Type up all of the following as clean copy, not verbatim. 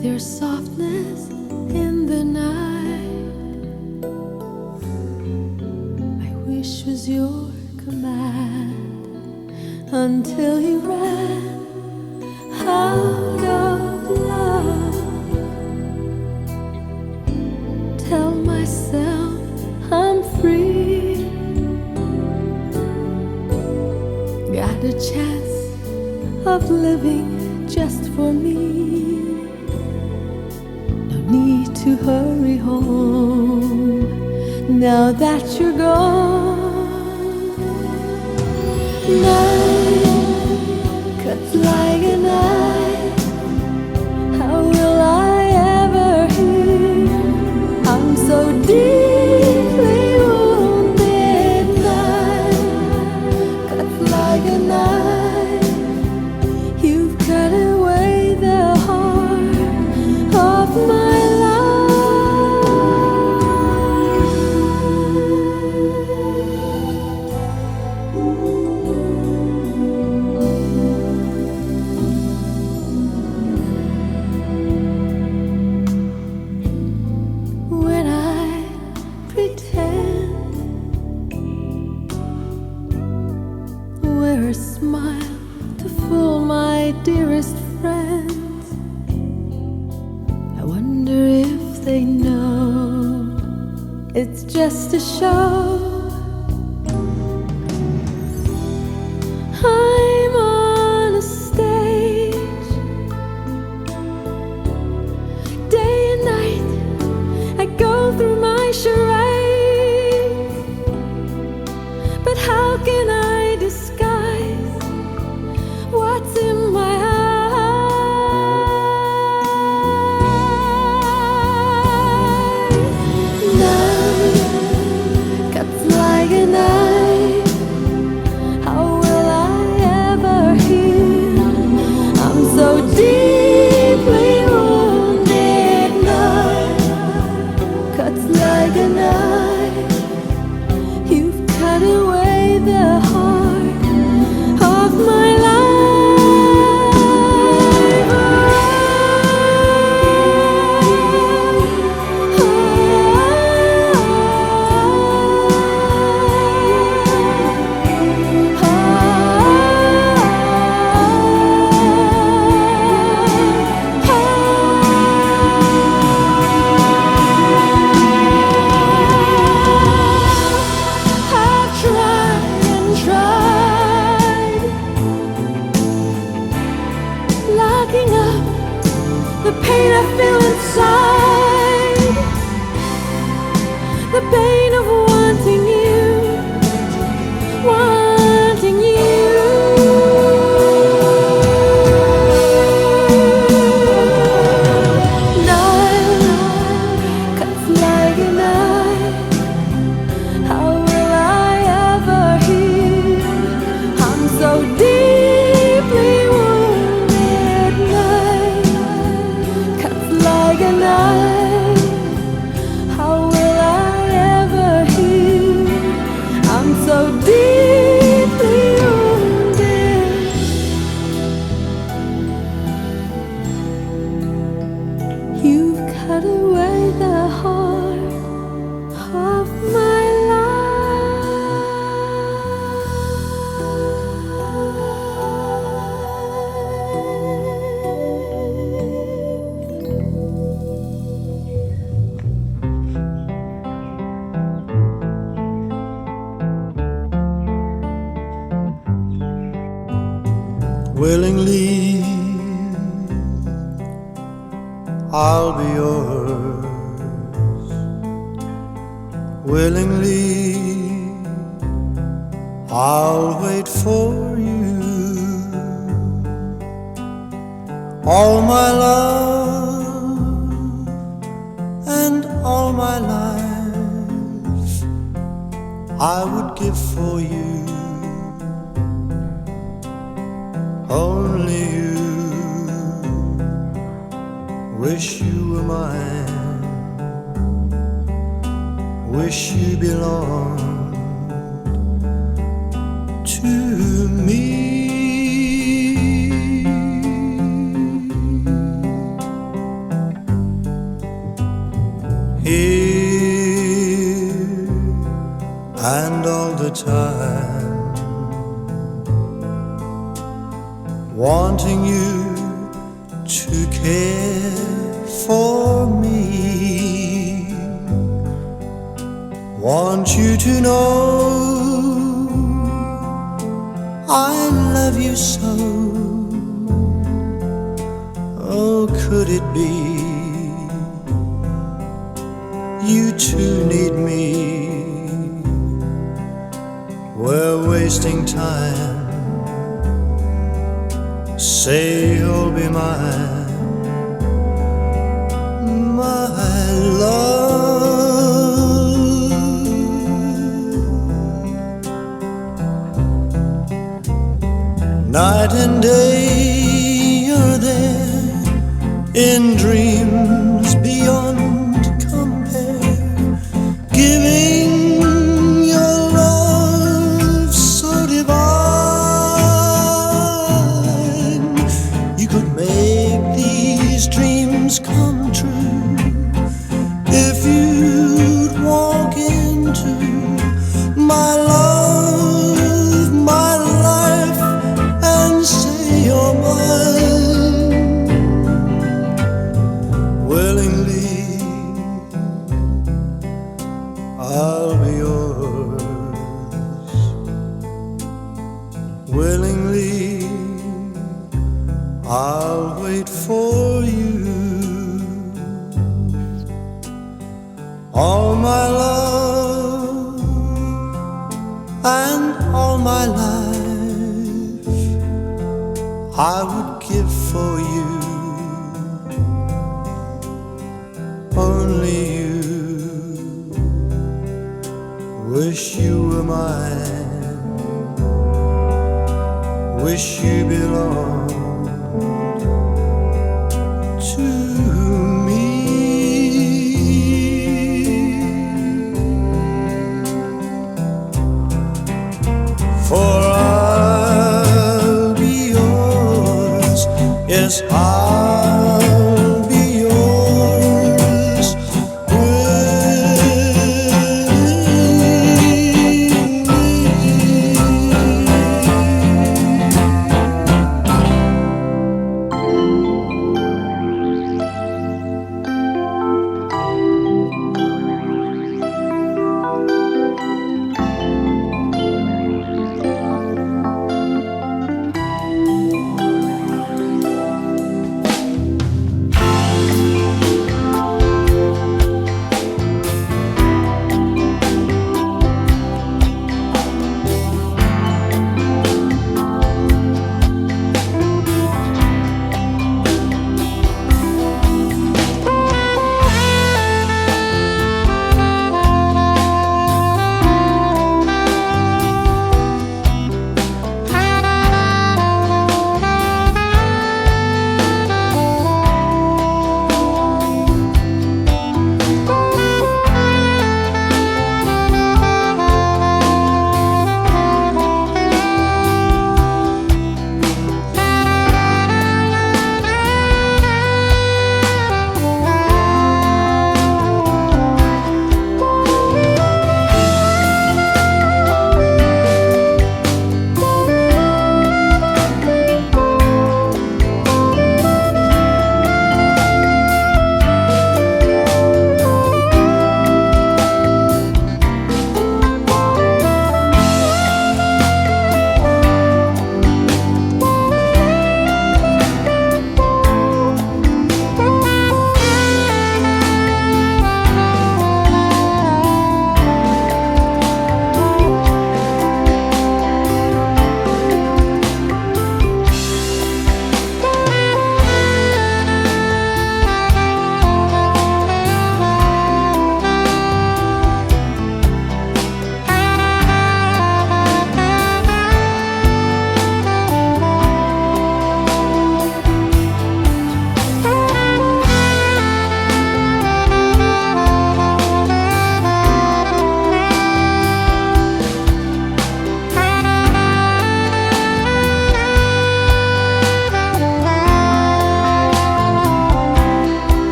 with your softness in the night. My wish was your command until you ran out of love. Tell myself I'm free, got a chance of living just for me. No need to hurry home now that you're gone. Night cuts like a knife. How will I ever heal? I'm so deeply wounded. Night cuts like a knife. You've cut away the heart of my a smile to fool my dearest friends. I wonder if they know it's just a show. I'm on a stage, day and night I go through my charades, but how can I disguise what's in my eyes? Night cuts like a knife. How will I ever heal? I'm so deeply wounded. Night cuts like a knife. You've cut away the heart of my life. Locking up the pain I feel inside, the pain of wanting you, wanting you. Night cuts like a knife. How will I ever heal? I'm so deeply wounded. Like a knife, how will I ever heal? I'm so deeply wounded. You've cut away the heart of my Willingly, I'll be yours. Willingly, I'll wait for you. All my love and all my life I would give for you. Only you, wish you were mine, wish you belonged to me. the time, wanting you to care for me, want you to know I love you so. Oh, could it be you too need me? We're wasting time. Say you'll be mine, my love. Night and day you're there, in dreams beyond compare, giving your love so divine. You could make these dreams come true if you'd walk into my love, my life, and say you're mine. Willingly, I'll be yours. Willingly, I'll wait for you. All my love and all my life I would give for you. Only you. Wish you were mine, wish you belonged to me. For I'll be yours, yes, I'll be yours.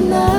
tonight.